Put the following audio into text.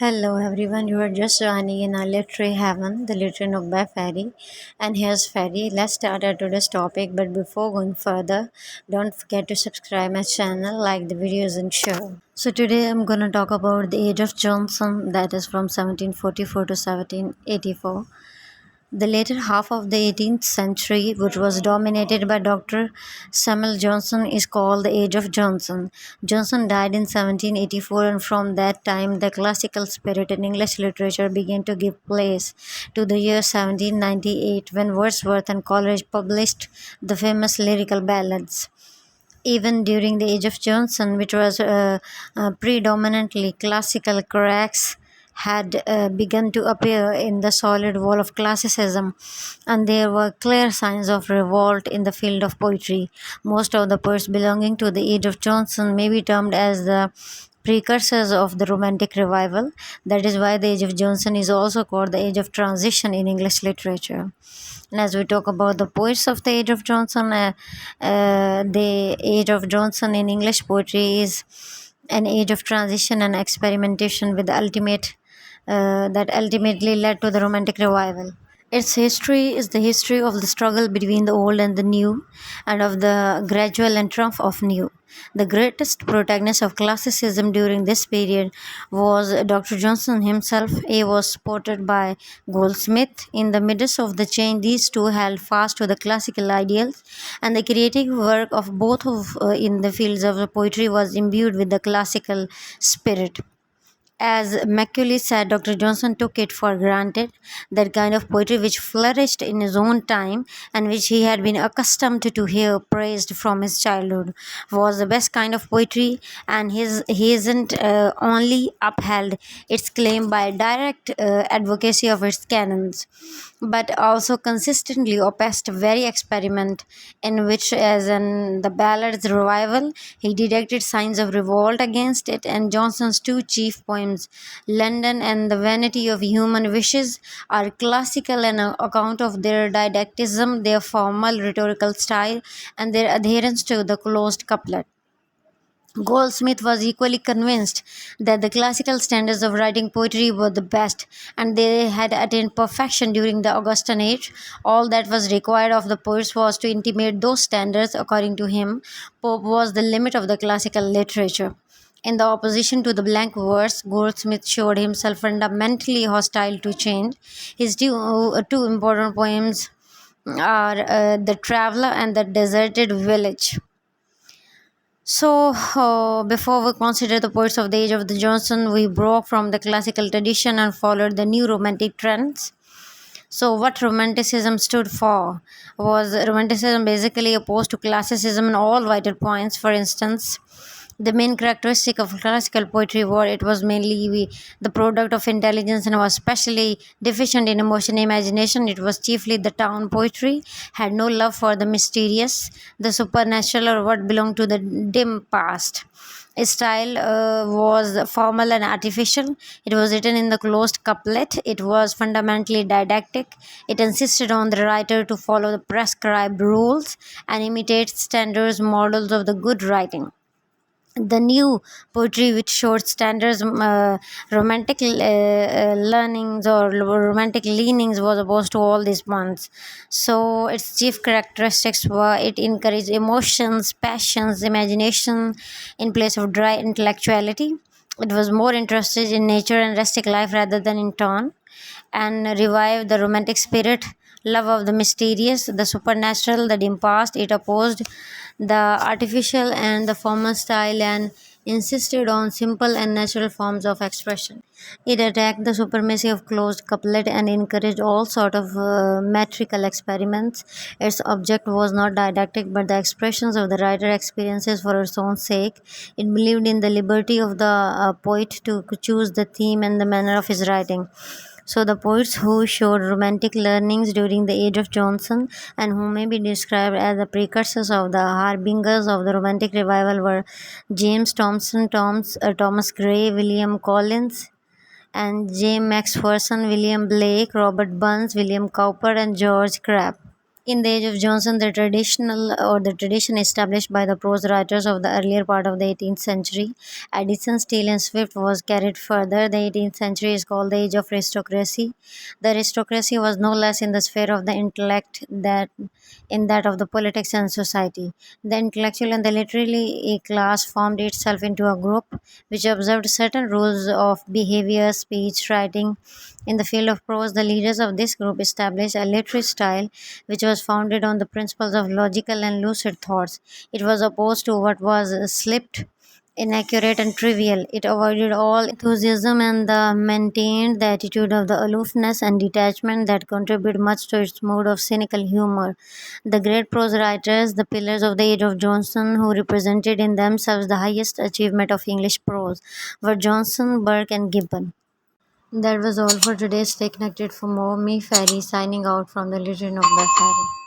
Hello everyone, you are just joining in our literary heaven, the literary nook by Ferry. And here's Ferry. Let's start our today's topic, but before going further, don't forget to subscribe my channel, like the videos and share. So today I'm gonna talk about the age of Johnson, that is from 1744 to 1784. The later half of the 18th century, which was dominated by Dr. Samuel Johnson, is called the Age of Johnson. Johnson died in 1784, and from that time, the classical spirit in English literature began to give place to the year 1798, when Wordsworth and Coleridge published the famous lyrical ballads. Even during the age of Johnson, which was predominantly classical, cracks had begun to appear in the solid wall of classicism, and there were clear signs of revolt in the field of poetry. Most of the poets belonging to the age of Johnson may be termed as the precursors of the Romantic Revival. That is why the age of Johnson is also called the age of transition in English literature. And as we talk about the poets of the age of Johnson, the age of Johnson in English poetry is an age of transition and experimentation with the ultimate that ultimately led to the Romantic Revival. Its history is the history of the struggle between the old and the new, and of the gradual and triumph of new. The greatest protagonist of classicism during this period was Dr. Johnson himself. He was supported by Goldsmith. In the midst of the change, these two held fast to the classical ideals, and the creative work of both in the fields of the poetry was imbued with the classical spirit. As Macaulay said, Dr. Johnson took it for granted that kind of poetry which flourished in his own time and which he had been accustomed to hear praised from his childhood was the best kind of poetry, and he isn't only upheld its claim by direct advocacy of its canons, but also consistently opposed very experiment in which, as in the ballads revival, he detected signs of revolt against it. And Johnson's two chief poems, London and the Vanity of Human Wishes, are classical in account of their didacticism, their formal rhetorical style, and their adherence to the closed couplet. Goldsmith was equally convinced that the classical standards of writing poetry were the best, and they had attained perfection during the Augustan age. All that was required of the poets was to intimate those standards. According to him, Pope was the limit of the classical literature. In the opposition to the blank verse, Goldsmith showed himself fundamentally hostile to change. His two important poems are The Traveller and The Deserted Village. So, before we consider the poets of the age of the Johnson, we broke from the classical tradition and followed the new romantic trends. So, what Romanticism stood for was Romanticism basically opposed to classicism in all vital points. For instance, the main characteristic of classical poetry was it was mainly the product of intelligence and was especially deficient in emotion and imagination. It was chiefly the town poetry, had no love for the mysterious, the supernatural, or what belonged to the dim past. Its style was formal and artificial. It was written in the closed couplet. It was fundamentally didactic. It insisted on the writer to follow the prescribed rules and imitate standards models of the good writing. The new poetry, which showed standards, romantic learnings or romantic leanings, was opposed to all these ones. So its chief characteristics were it encouraged emotions, passions, imagination in place of dry intellectuality. It was more interested in nature and rustic life rather than in tone, and revived the romantic spirit, love of the mysterious, the supernatural, the dim past. It opposed the artificial and the formal style and insisted on simple and natural forms of expression. It attacked the supremacy of closed couplet and encouraged all sort of metrical experiments. Its object was not didactic but the expressions of the writer experiences for its own sake. It believed in the liberty of the poet to choose the theme and the manner of his writing. So, the poets who showed romantic learnings during the age of Johnson and who may be described as the precursors of the harbingers of the Romantic Revival were James Thomson, Thomas Gray, William Collins, and James Macpherson, William Blake, Robert Burns, William Cowper, and George Crabbe. In the age of Johnson, the tradition established by the prose writers of the earlier part of the 18th century, Addison, Steele, and Swift, was carried further. The 18th century is called the age of aristocracy. The aristocracy was no less in the sphere of the intellect that in that of the politics and society. The intellectual and the literary class formed itself into a group which observed certain rules of behavior, speech, writing. In the field of prose, the leaders of this group established a literary style which was founded on the principles of logical and lucid thoughts. It was opposed to what was slipped, inaccurate, and trivial. It avoided all enthusiasm and maintained the attitude of the aloofness and detachment that contribute much to its mood of cynical humor. The great prose writers, the pillars of the age of Johnson, who represented in themselves the highest achievement of English prose, were Johnson, Burke, and Gibbon. That was all for today. Stay connected for more. Me, Ferry, signing out from the Legend of the Ferry.